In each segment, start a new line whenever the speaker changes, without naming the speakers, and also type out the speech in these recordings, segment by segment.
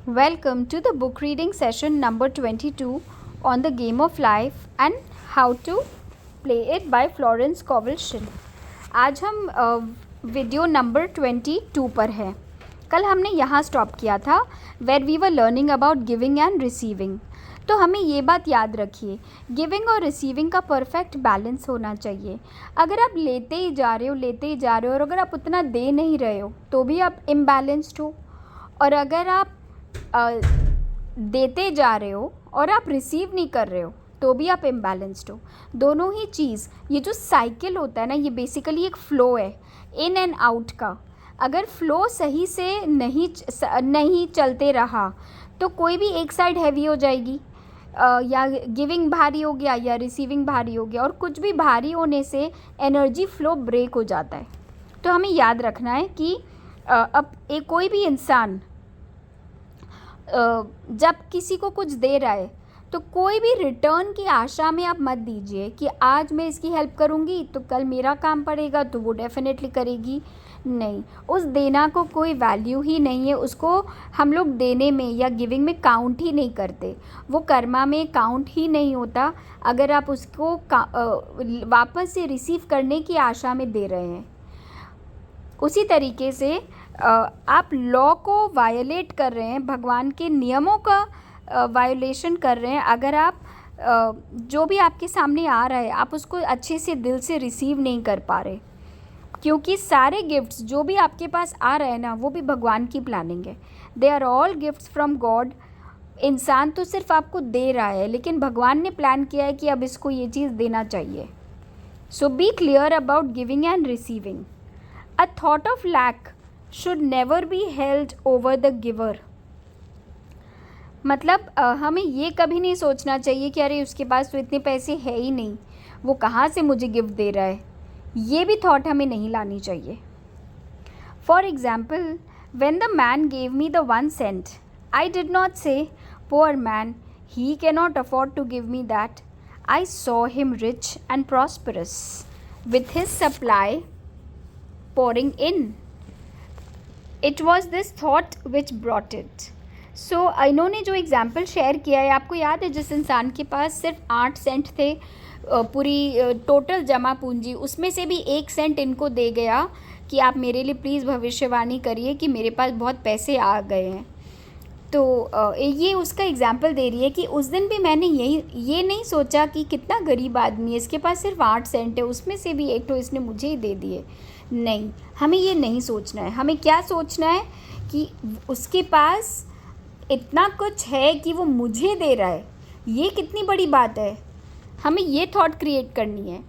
Welcome to the book reading session number 22 on the game of life and how to play it by Florence Scovel Shinn. आज हम video number 22 पर हैं. कल हमने यहाँ stop किया था where we were learning about giving and receiving. तो हमें ये बात याद रखिए, गिविंग और रिसीविंग का परफेक्ट बैलेंस होना चाहिए. अगर आप लेते ही जा रहे हो और अगर आप उतना दे नहीं रहे हो तो भी आप इम्बैलेंस्ड हो, और अगर आप देते जा रहे हो और आप रिसीव नहीं कर रहे हो तो भी आप इम्बैलेंस्ड हो. दोनों ही चीज़, ये जो साइकिल होता है ना, ये बेसिकली एक फ़्लो है इन एंड आउट का. अगर फ़्लो सही से नहीं चलते रहा तो कोई भी एक साइड हैवी हो जाएगी, या गिविंग भारी हो गया या रिसीविंग भारी हो गया, और कुछ भी भारी होने से एनर्जी फ़्लो ब्रेक हो जाता है. तो हमें याद रखना है कि अब कोई भी इंसान जब किसी को कुछ दे रहा है तो कोई भी रिटर्न की आशा में आप मत दीजिए कि आज मैं इसकी हेल्प करूँगी तो कल मेरा काम पड़ेगा तो वो डेफिनेटली करेगी. नहीं, उस देना को कोई वैल्यू ही नहीं है. उसको हम लोग देने में या गिविंग में काउंट ही नहीं करते. वो कर्मा में काउंट ही नहीं होता अगर आप उसको वापस से रिसीव करने की आशा में दे रहे हैं. उसी तरीके से आप लॉ को वायलेट कर रहे हैं, भगवान के नियमों का वायोलेशन कर रहे हैं अगर आप जो भी आपके सामने आ रहा है आप उसको अच्छे से दिल से रिसीव नहीं कर पा रहे. क्योंकि सारे गिफ्ट्स जो भी आपके पास आ रहे हैं ना, वो भी भगवान की प्लानिंग है. They are all gifts from God. इंसान तो सिर्फ आपको दे रहा है, लेकिन भगवान ने प्लान किया है कि अब इसको ये चीज़ देना चाहिए. So be clear about giving and receiving. A thought of lack should never be held over the giver. मतलब हमें ये कभी नहीं सोचना चाहिए कि अरे उसके पास तो इतने पैसे है ही नहीं, वो कहाँ से मुझे गिफ्ट दे रहा है. ये भी थॉट हमें नहीं लानी चाहिए. For example, when the man gave me the 1 cent, I did not say, poor man, he cannot afford to give me that. I saw him rich and prosperous with his supply pouring in. It was this thought which brought it. So इन्होंने जो example share किया है, आपको याद है जिस इंसान के पास सिर्फ 8 सेंट थे पूरी टोटल जमा पूंजी, उसमें से भी 1 सेंट इनको दे गया कि आप मेरे लिए प्लीज़ भविष्यवाणी करिए कि मेरे पास बहुत पैसे आ गए हैं. तो ये उसका एग्जाम्पल दे रही है कि उस दिन भी मैंने ये नहीं सोचा कि कितना गरीब आदमी है, इसके पास सिर्फ 8 सेंट है, उसमें से भी एक तो इसने मुझे ही दे दिए. नहीं, हमें ये नहीं सोचना है. हमें क्या सोचना है कि उसके पास इतना कुछ है कि वो मुझे दे रहा है, ये कितनी बड़ी बात है. हमें ये थॉट क्रिएट करनी है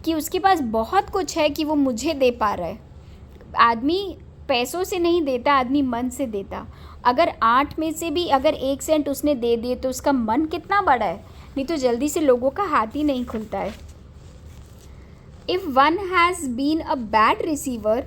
कि उसके पास बहुत कुछ है कि वो मुझे दे पा रहा है. आदमी पैसों से नहीं देता, आदमी मन से देता. अगर 8 में से भी अगर 1 सेंट उसने दे दिए तो उसका मन कितना बड़ा है. नहीं तो जल्दी से लोगों का हाथ ही नहीं खुलता है. If one has been a bad receiver,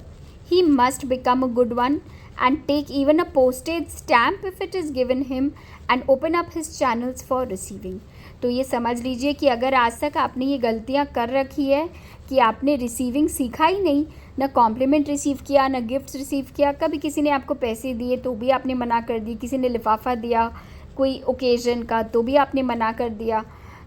he must become a good one and take even a postage stamp if it is given him and open up his channels for receiving. तो ये समझ लीजिए कि अगर आज तक आपने ये गलतियाँ कर रखी है कि आपने रिसीविंग सीखा ही नहीं, ना कॉम्प्लीमेंट रिसीव किया, ना गिफ्ट्स रिसीव किया. कभी किसी ने आपको पैसे दिए तो भी आपने मना कर दी, किसी ने लिफाफा दिया कोई ओकेज़न का तो भी आपने मना कर दिया.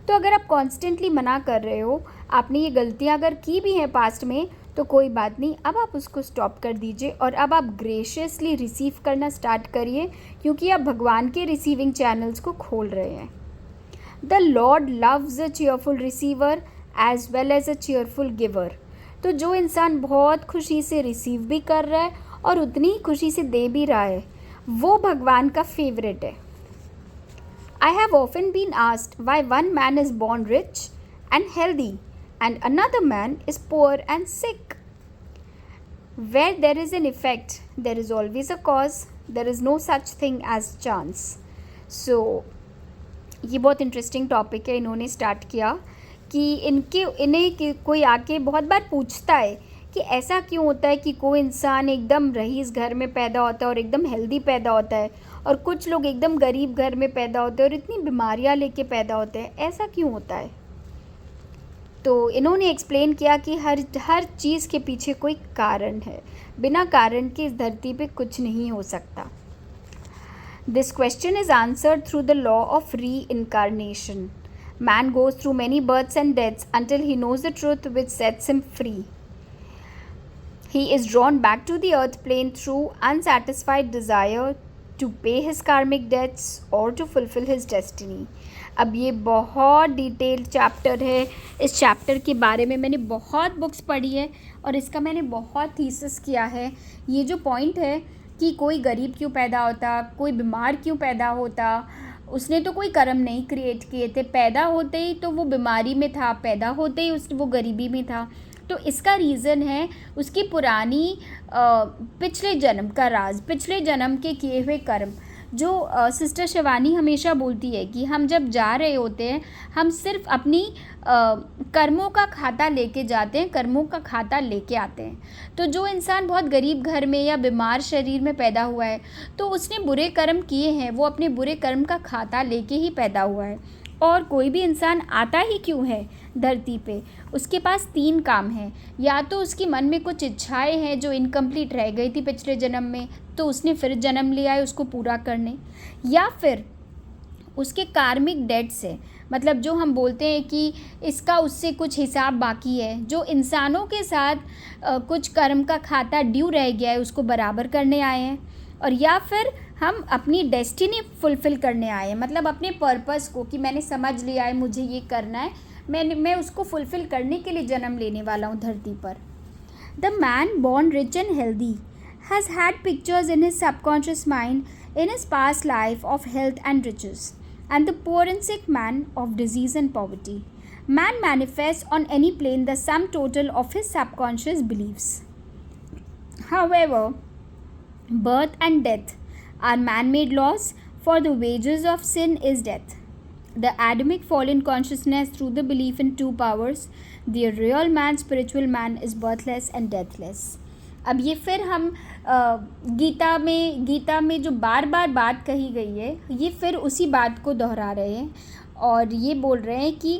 तो अगर आप कॉन्स्टेंटली मना कर रहे हो, आपने ये गलतियाँ अगर की भी हैं पास्ट में, तो कोई बात नहीं, अब आप उसको स्टॉप कर दीजिए और अब आप ग्रेशियसली रिसीव करना स्टार्ट करिए, क्योंकि आप भगवान के रिसीविंग चैनल्स को खोल रहे हैं. The lord loves a cheerful receiver as well as a cheerful giver. तो जो इंसान बहुत खुशी से रिसीव भी कर रहा है और उतनी ही खुशी से दे भी रहा है, वो भगवान का फेवरेट है. I have often been asked why one man is born rich and healthy and another man is poor and sick. Where there is an effect, there is always a cause. There is no such thing as chance. So, ये बहुत interesting topic है. इन्होंने start किया कि इन्हें कोई आके बहुत बार पूछता है कि ऐसा क्यों होता है कि कोई इंसान एकदम रईस घर में पैदा होता है और एकदम हेल्दी पैदा होता है, और कुछ लोग एकदम गरीब घर में पैदा होते हैं और इतनी बीमारियां लेके पैदा होते हैं. ऐसा क्यों होता है? तो इन्होंने एक्सप्लेन किया कि हर चीज़ के पीछे कोई कारण है. बिना कारण के इस धरती पे कुछ नहीं हो सकता. This question is answered through the law of reincarnation. Man goes through many births and deaths until he knows the truth which sets him free. He is drawn back to the earth plane through unsatisfied desire to pay his karmic debts or to fulfill his destiny. अब ये बहुत detailed chapter है. इस chapter के बारे में मैंने बहुत बुक्स पढ़ी है और इसका मैंने बहुत थीसिस किया है. ये जो पॉइंट है कि कोई गरीब क्यों पैदा होता, कोई बीमार क्यों पैदा होता, उसने तो कोई कर्म नहीं क्रिएट किए थे. पैदा होते ही तो वो बीमारी में था, पैदा होते ही वो गरीबी में था. तो इसका रीज़न है उसकी पुरानी पिछले जन्म का राज, पिछले जन्म के किए हुए कर्म. जो सिस्टर शिवानी हमेशा बोलती है कि हम जब जा रहे होते हैं हम सिर्फ अपनी कर्मों का खाता लेके जाते हैं, कर्मों का खाता लेके आते हैं. तो जो इंसान बहुत गरीब घर में या बीमार शरीर में पैदा हुआ है तो उसने बुरे कर्म किए हैं, वो अपने बुरे कर्म का खाता लेके ही पैदा हुआ है. और कोई भी इंसान आता ही क्यों है धरती पे, उसके पास 3 काम हैं. या तो उसकी मन में कुछ इच्छाएं हैं जो इनकम्प्लीट रह गई थी पिछले जन्म में, तो उसने फिर जन्म लिया है उसको पूरा करने. या फिर उसके कार्मिक डेट्स है, मतलब जो हम बोलते हैं कि इसका उससे कुछ हिसाब बाकी है, जो इंसानों के साथ कुछ कर्म का खाता ड्यू रह गया है उसको बराबर करने आए हैं. और या फिर हम अपनी डेस्टिनी फुलफ़िल करने आए हैं, मतलब अपने पर्पस को कि मैंने समझ लिया है मुझे ये करना है, मैं उसको फुलफ़िल करने के लिए जन्म लेने वाला हूँ धरती पर. The man born rich and healthy has had pictures in his subconscious mind in his past life of health and riches, and the poor and sick man of disease and poverty. Man manifest on any plane the sum total of his subconscious beliefs. However, birth and death are man-made laws, for the wages of sin is death. The Adamic fallen consciousness through the belief in 2 powers, the real man, spiritual man, is birthless and deathless. अब ये फिर हम गीता में जो बार बार बात कही गई है ये फिर उसी बात को दोहरा रहे हैं और ये बोल रहे हैं कि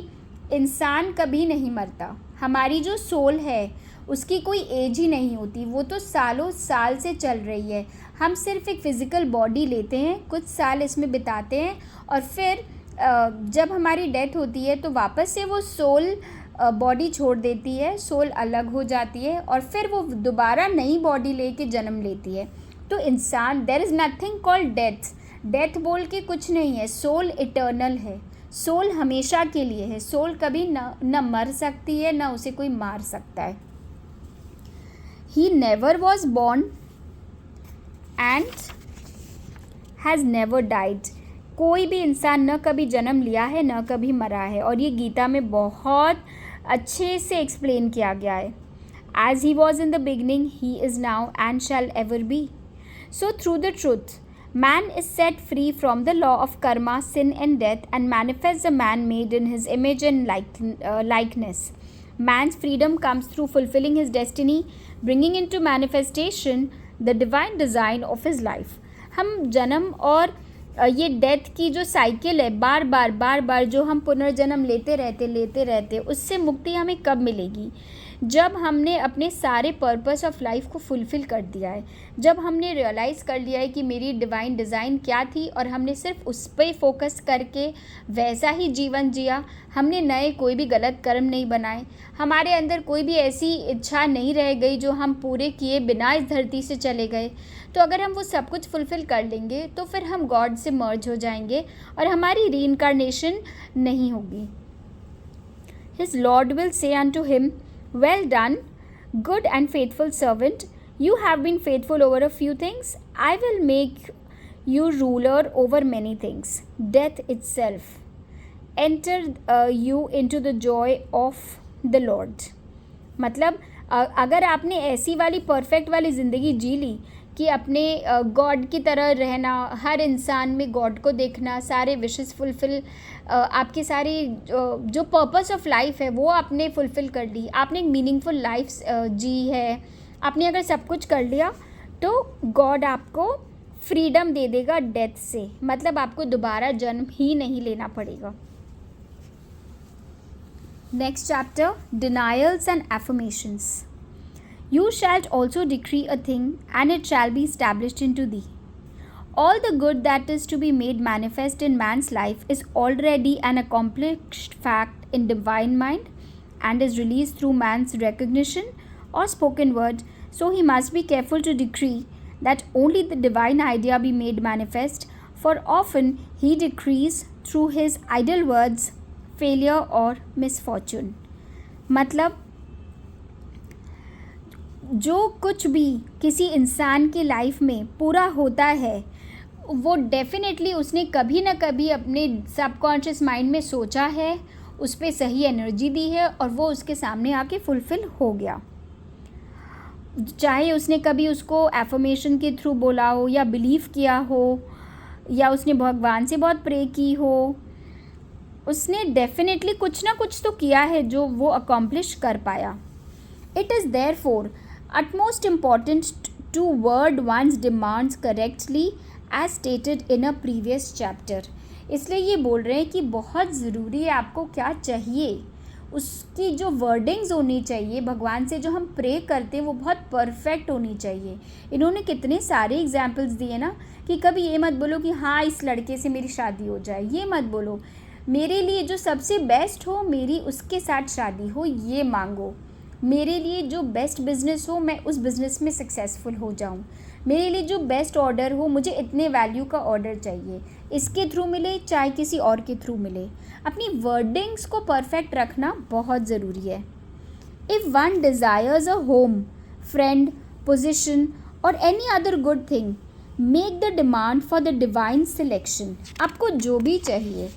इंसान कभी नहीं मरता. हमारी जो सोल है उसकी कोई एज ही नहीं होती, वो तो सालों साल से चल रही है. हम सिर्फ एक फ़िज़िकल बॉडी लेते हैं, कुछ साल इसमें बिताते हैं और फिर जब हमारी डेथ होती है तो वापस से वो सोल बॉडी छोड़ देती है, सोल अलग हो जाती है और फिर वो दोबारा नई बॉडी लेके जन्म लेती है. तो इंसान, there is nothing called death. Death बोल के कुछ नहीं है. सोल इटर्नल है, सोल हमेशा के लिए है. सोल कभी न मर सकती है, ना उसे कोई मार सकता है. He never was born and has never died. कोई भी इंसान न कभी जन्म लिया है न कभी मरा है और ये गीता में बहुत अच्छे से एक्सप्लेन किया गया है. As he was in the beginning, he is now and shall ever be. So through the truth, man is set free from the law of karma, sin and death and manifests a man made in his image and likeness. Man's freedom comes through fulfilling his destiny, bringing into manifestation the divine design of his life. हम जन्म और ये death की जो cycle है, बार बार जो हम पुनर्जन्म लेते रहते उससे मुक्ति हमें कब मिलेगी? जब हमने अपने सारे पर्पस ऑफ लाइफ को फुलफ़िल कर दिया है, जब हमने रियलाइज़ कर लिया है कि मेरी डिवाइन डिज़ाइन क्या थी और हमने सिर्फ उस पर फोकस करके वैसा ही जीवन जिया. हमने नए कोई भी गलत कर्म नहीं बनाए, हमारे अंदर कोई भी ऐसी इच्छा नहीं रह गई जो हम पूरे किए बिना इस धरती से चले गए. तो अगर हम वो सब कुछ फुलफ़िल कर लेंगे तो फिर हम गॉड से मर्ज हो जाएंगे और हमारी रीइंकारनेशन नहीं होगी. His Lord will say unto him, Well done, good and faithful servant. You have been faithful over a few things. I will make you ruler over many things. Death itself. Enter you into the joy of the Lord. मतलब अगर आपने ऐसी वाली perfect वाली ज़िंदगी जी ली कि अपने God की तरह रहना, हर इंसान में गॉड को देखना, सारे विशेस फुलफ़िल, आपकी सारी जो पर्पस ऑफ लाइफ है वो आपने फुलफ़िल कर ली, आपने एक मीनिंगफुल लाइफ जी है, आपने अगर सब कुछ कर लिया तो गॉड आपको फ्रीडम दे देगा डेथ से. मतलब आपको दोबारा जन्म ही नहीं लेना पड़ेगा. Next chapter, denials and affirmations. You shalt also decree a thing, and it shall be established into thee. All the good that is to be made manifest in man's life is already an accomplished fact in divine mind and is released through man's recognition or spoken word, so he must be careful to decree that only the divine idea be made manifest, for often he decrees through his idle words failure or misfortune. मतलब जो कुछ भी किसी इंसान की life में पूरा होता है वो डेफिनेटली उसने कभी ना कभी अपने सबकॉन्शियस माइंड में सोचा है, उस पर सही एनर्जी दी है और वो उसके सामने आके फुलफ़िल हो गया। चाहे उसने कभी उसको एफर्मेशन के थ्रू बोला हो या बिलीव किया हो या उसने भगवान से बहुत प्रे की हो, उसने डेफिनेटली कुछ ना कुछ तो किया है जो वो अकॉम्प्लिश कर पाया। It is therefore utmost important to word one's demands correctly as stated in a previous chapter। इसलिए ये बोल रहे हैं कि बहुत ज़रूरी है आपको क्या चाहिए, उसकी जो वर्डिंग्स होनी चाहिए, भगवान से जो हम प्रे करते हैं वो बहुत परफेक्ट होनी चाहिए। इन्होंने कितने सारे एग्जाम्पल्स दिए ना कि कभी ये मत बोलो कि हाँ इस लड़के से मेरी शादी हो जाए, ये मत बोलो, मेरे लिए जो सबसे बेस्ट हो मेरी उसके साथ शादी हो, ये मांगो, मेरे लिए जो बेस्ट बिज़नेस हो मैं उस बिज़नेस में सक्सेसफुल हो जाऊं, मेरे लिए जो बेस्ट ऑर्डर हो मुझे इतने वैल्यू का ऑर्डर चाहिए, इसके थ्रू मिले चाहे किसी और के थ्रू मिले। अपनी वर्डिंग्स को परफेक्ट रखना बहुत ज़रूरी है। If one desires a home, friend, position और any other good thing, make the demand for the divine selection. आपको जो भी चाहिए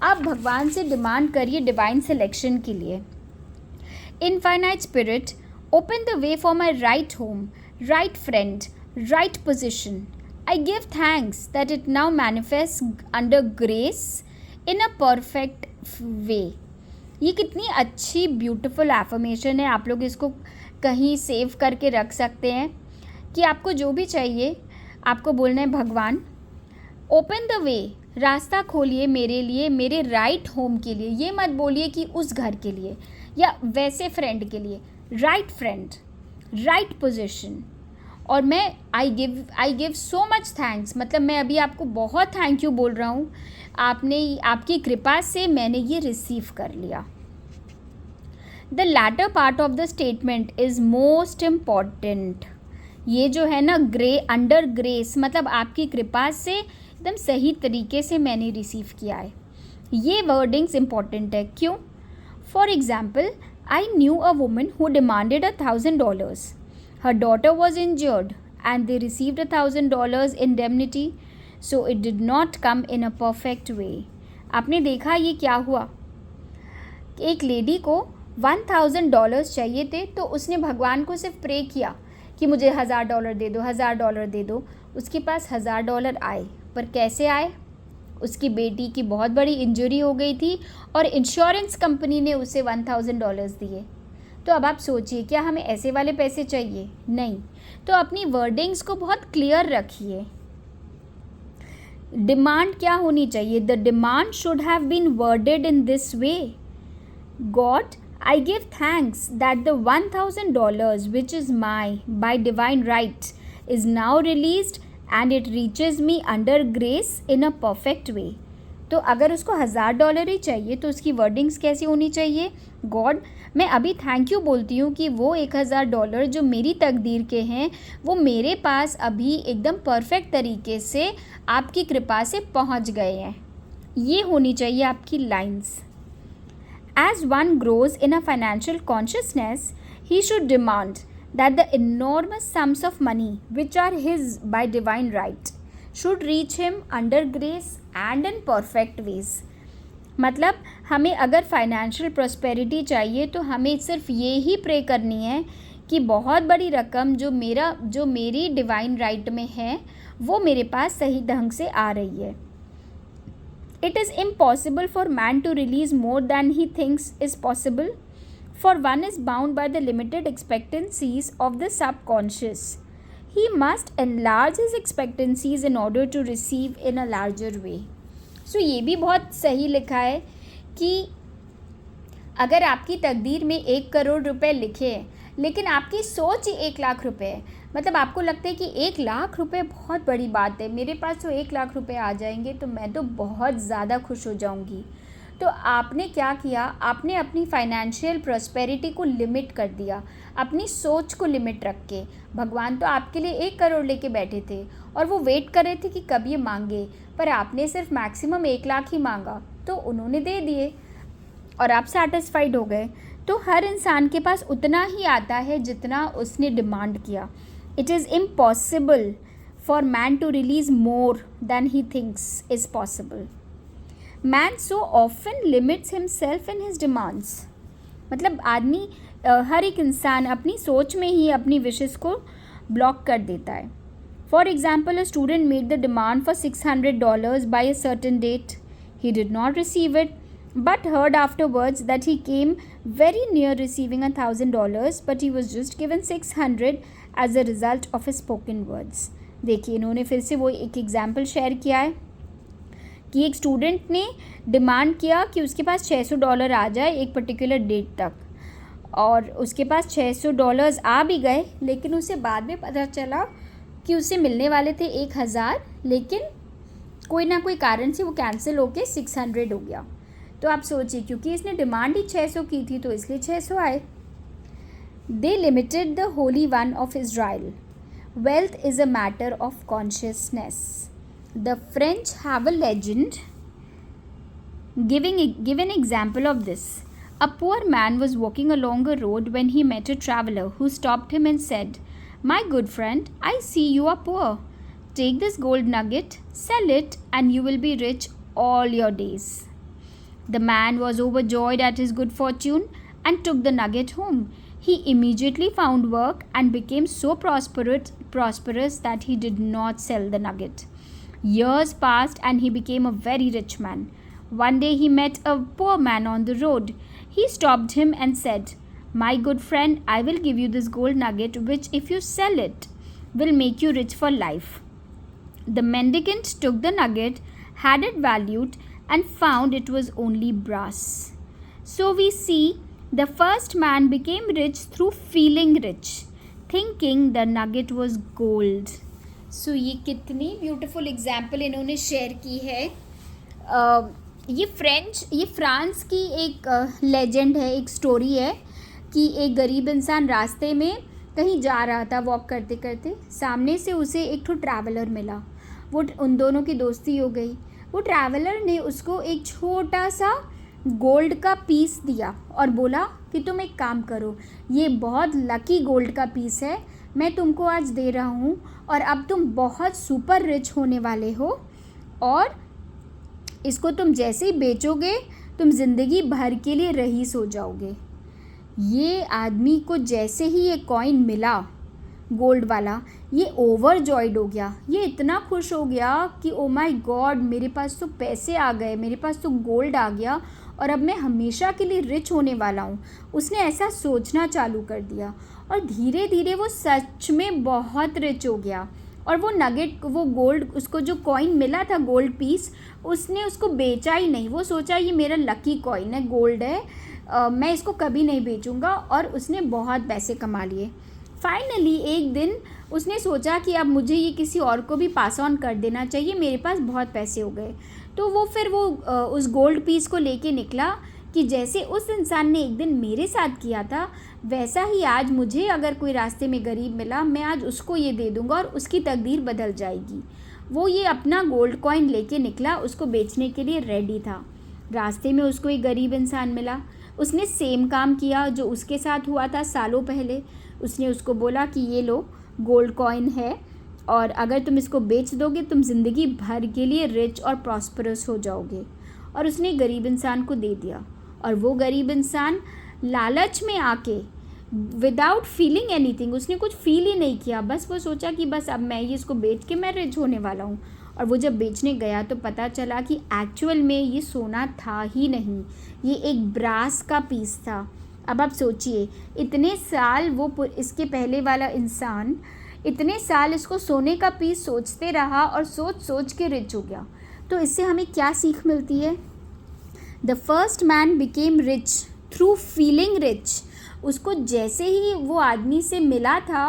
आप भगवान से डिमांड करिए डिवाइन सिलेक्शन के लिए। Infinite Spirit, open the way for my right home, right friend, right position. I give thanks that it now manifests under grace in a perfect way. ये कितनी अच्छी ब्यूटीफुल एफर्मेशन है, आप लोग इसको कहीं सेव करके रख सकते हैं कि आपको जो भी चाहिए आपको बोलना है भगवान ओपन द वे, रास्ता खोलिए मेरे लिए, मेरे राइट होम के लिए। ये मत बोलिए कि उस घर के लिए या वैसे फ्रेंड के लिए, राइट फ्रेंड, राइट पोजीशन। और मैं I give so much thanks, मतलब मैं अभी आपको बहुत थैंक यू बोल रहा हूँ, आपकी कृपा से मैंने ये रिसीव कर लिया। The latter part of the statement is most important. ये जो है ना अंडर ग्रेस, मतलब आपकी कृपा से एकदम सही तरीके से मैंने रिसीव किया है, ये वर्डिंग्स इम्पॉर्टेंट है। क्यों? For example, I knew a woman who demanded $1,000. Her daughter was injured and they received $1,000 indemnity, so it did not come in a perfect way. आपने देखा ये क्या हुआ? एक लेडी को $1,000 चाहिए थे, तो उसने भगवान को सिर्फ प्रे किया कि मुझे $1,000 दे दो, $1,000 दे दो। उसके पास $1,000 आए, पर कैसे आए? उसकी बेटी की बहुत बड़ी इंजरी हो गई थी और इंश्योरेंस कंपनी ने उसे $1,000 दिए। तो अब आप सोचिए, क्या हमें ऐसे वाले पैसे चाहिए? नहीं। तो अपनी वर्डिंग्स को बहुत क्लियर रखिए। डिमांड क्या होनी चाहिए? The demand should have been worded in this way, God I give thanks that the $1,000 which is my by divine right is now released and it reaches me under grace in a perfect way। तो अगर उसको $1,000 ही चाहिए तो उसकी wordings कैसी होनी चाहिए? God मैं अभी थैंक यू बोलती हूँ कि वो $1,000 जो मेरी तकदीर के हैं वो मेरे पास अभी एकदम परफेक्ट तरीके से आपकी कृपा से पहुँच गए हैं। ये होनी चाहिए आपकी lines. As one grows in a financial consciousness he should demand that the enormous sums of money which are his by divine right should reach him under grace and in perfect ways। मतलब हमें अगर financial prosperity चाहिए तो हमें सिर्फ ये ही pray करनी है कि बहुत बड़ी रकम जो मेरी डिवाइन राइट में है वो मेरे पास सही ढंग से आ रही है। It is impossible for man to release more than he thinks is possible, for one is bound by the limited expectancies of the subconscious. He must enlarge his expectancies in order to receive in a larger way। So ये भी बहुत सही लिखा है कि अगर आपकी तकदीर में 1 करोड़ रुपए लिखे हैं लेकिन आपकी सोच ही 1 लाख रुपए है। मतलब आपको लगता है कि 1 लाख रुपए बहुत बड़ी बात है, मेरे पास तो 1 लाख रुपए आ जाएंगे तो मैं तो बहुत ज़्यादा खुश हो जाऊंगी। तो आपने क्या किया, आपने अपनी फाइनेंशियल प्रॉस्पेरिटी को लिमिट कर दिया, अपनी सोच को लिमिट रख के। भगवान तो आपके लिए 1 करोड़ लेके बैठे थे और वो वेट कर रहे थे कि कब ये मांगे, पर आपने सिर्फ मैक्सिमम 1 लाख ही मांगा तो उन्होंने दे दिए और आप सेटिस्फाइड हो गए। तो हर इंसान के पास उतना ही आता है जितना उसने डिमांड किया। It is impossible for man to release more than he thinks is possible. Man so often limits himself in his demands. मतलब आदमी हर एक इंसान अपनी सोच में ही अपनी विशेस को ब्लॉक कर देता है। For example, a student made the demand for $600 by a certain date. He did not receive it, but heard afterwards that he came very near receiving $1,000, but he was just given 600 as a result of his spoken words. देखिए, इन्होंने फिर से वो एक example share किया है कि एक स्टूडेंट ने डिमांड किया कि उसके पास $600 आ जाए एक पर्टिकुलर डेट तक, और उसके पास $600 आ भी गए, लेकिन उसे बाद में पता चला कि उसे मिलने वाले थे 1,000, लेकिन कोई ना कोई कारण से वो कैंसिल होके 600 हो गया। तो आप सोचिए, क्योंकि इसने डिमांड ही 600 की थी तो इसलिए 600 आए। They limited the holy one of Israel. Wealth is a matter of consciousness. The French have a legend give an example of this. A poor man was walking along a road when he met a traveler who stopped him and said, "My good friend, I see you are poor. Take this gold nugget, sell it, and you will be rich all your days." The man was overjoyed at his good fortune and took the nugget home. He immediately found work and became so prosperous that he did not sell the nugget. Years passed and he became a very rich man. One day he met a poor man on the road. He stopped him and said, "My good friend, I will give you this gold nugget which, if you sell it, will make you rich for life." The mendicant took the nugget, had it valued, and found it was only brass. So we see the first man became rich through feeling rich, thinking the nugget was gold. So ये कितनी beautiful example इन्होंने share की है। ये France की एक legend है, एक स्टोरी है कि एक गरीब इंसान रास्ते में कहीं जा रहा था, वॉक करते करते सामने से उसे एक ठो ट्रैवलर मिला। वो उन दोनों की दोस्ती हो गई। वो ट्रैवलर ने उसको एक छोटा सा गोल्ड का पीस दिया और बोला कि तुम एक काम करो, ये बहुत लकी गोल्ड का पीस है, मैं तुमको आज दे रहा हूँ और अब तुम बहुत सुपर रिच होने वाले हो, और इसको तुम जैसे ही बेचोगे तुम ज़िंदगी भर के लिए रईस हो जाओगे। ये आदमी को जैसे ही ये कॉइन मिला गोल्ड वाला, ये ओवरजॉयड हो गया। ये इतना खुश हो गया कि ओ माय गॉड, मेरे पास तो पैसे आ गए, मेरे पास तो गोल्ड आ गया और अब मैं हमेशा के लिए रिच होने वाला हूँ। उसने ऐसा सोचना चालू कर दिया और धीरे धीरे वो सच में बहुत रिच हो गया। और वो नगेट, वो गोल्ड, उसको जो कॉइन मिला था गोल्ड पीस, उसने उसको बेचा ही नहीं। वो सोचा ये मेरा लकी कॉइन है, गोल्ड है, मैं इसको कभी नहीं बेचूंगा, और उसने बहुत पैसे कमा लिए। फाइनली एक दिन उसने सोचा कि अब मुझे ये किसी और को भी पास ऑन कर देना चाहिए, मेरे पास बहुत पैसे हो गए। तो वो फिर वो उस गोल्ड पीस को लेके निकला कि जैसे उस इंसान ने एक दिन मेरे साथ किया था, वैसा ही आज मुझे अगर कोई रास्ते में गरीब मिला, मैं आज उसको ये दे दूँगा और उसकी तकदीर बदल जाएगी। वो ये अपना गोल्ड कॉइन लेके निकला, उसको बेचने के लिए रेडी था। रास्ते में उसको एक गरीब इंसान मिला, उसने सेम काम किया जो उसके साथ हुआ था सालों पहले। उसने उसको बोला कि ये लो, गोल्ड कॉइन है और अगर तुम इसको बेच दोगे तुम ज़िंदगी भर के लिए रिच और प्रॉस्परस हो जाओगे। और उसने गरीब इंसान को दे दिया, और वो गरीब इंसान लालच में आके विदाउट फीलिंग एनीथिंग, उसने कुछ फील ही नहीं किया, बस वो सोचा कि बस अब मैं ये इसको बेच के मैं रिच होने वाला हूँ। और वो जब बेचने गया तो पता चला कि एक्चुअल में ये सोना था ही नहीं, ये एक ब्रास का पीस था। अब आप सोचिए, इतने साल वो इसके पहले वाला इंसान इतने साल इसको सोने का पीस सोचते रहा और सोच सोच के रिच हो गया। तो इससे हमें क्या सीख मिलती है? The first man became rich through feeling rich. उसको जैसे ही वो आदमी से मिला था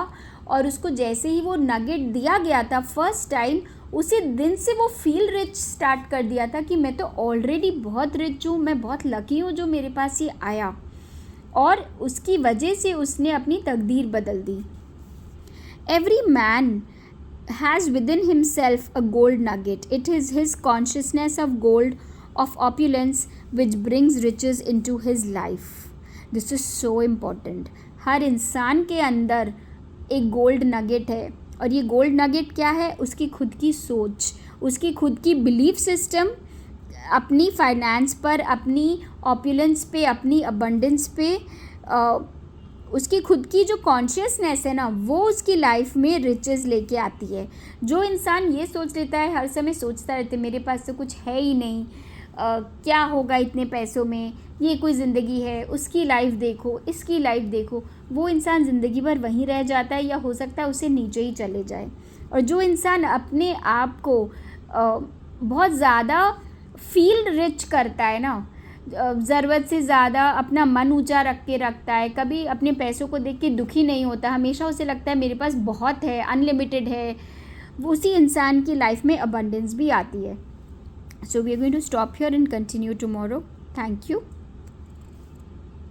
और उसको जैसे ही वो नगेट दिया गया था फर्स्ट टाइम, उसी दिन से वो फील रिच स्टार्ट कर दिया था कि मैं तो ऑलरेडी बहुत रिच हूँ, मैं बहुत लकी हूँ जो मेरे पास ये आया, और उसकी वजह से उसने अपनी तकदीर बदल दी। Every man has within himself a gold nugget. It is his consciousness of gold, of opulence, which brings riches into his life. This is so important. हर इंसान के अंदर एक गोल्ड नगेट है, और ये गोल्ड नगेट क्या है? उसकी खुद की सोच, उसकी खुद की बिलीफ सिस्टम, अपनी फाइनेंस पर, अपनी ऑपुलेंस पे, अपनी अबंडेंस पे, उसकी खुद की जो कॉन्शियसनेस है ना, वो उसकी लाइफ में रिचेस लेके आती है। जो इंसान ये सोच लेता है, हर समय सोचता रहता है मेरे पास तो कुछ है ही नहीं, क्या होगा इतने पैसों में, ये कोई ज़िंदगी है, उसकी लाइफ देखो, इसकी लाइफ देखो, वो इंसान ज़िंदगी भर वहीं रह जाता है, या हो सकता है उसे नीचे ही चले जाए। और जो इंसान अपने आप को बहुत ज़्यादा फील रिच करता है ना, ज़रूरत से ज़्यादा अपना मन ऊंचा रख के रखता है, कभी अपने पैसों को देख के दुखी नहीं होता, हमेशा उसे लगता है मेरे पास बहुत है, अनलिमिटेड है, उसी इंसान की लाइफ में अबंडेंस भी आती है। So we are going to stop here and continue tomorrow. Thank you.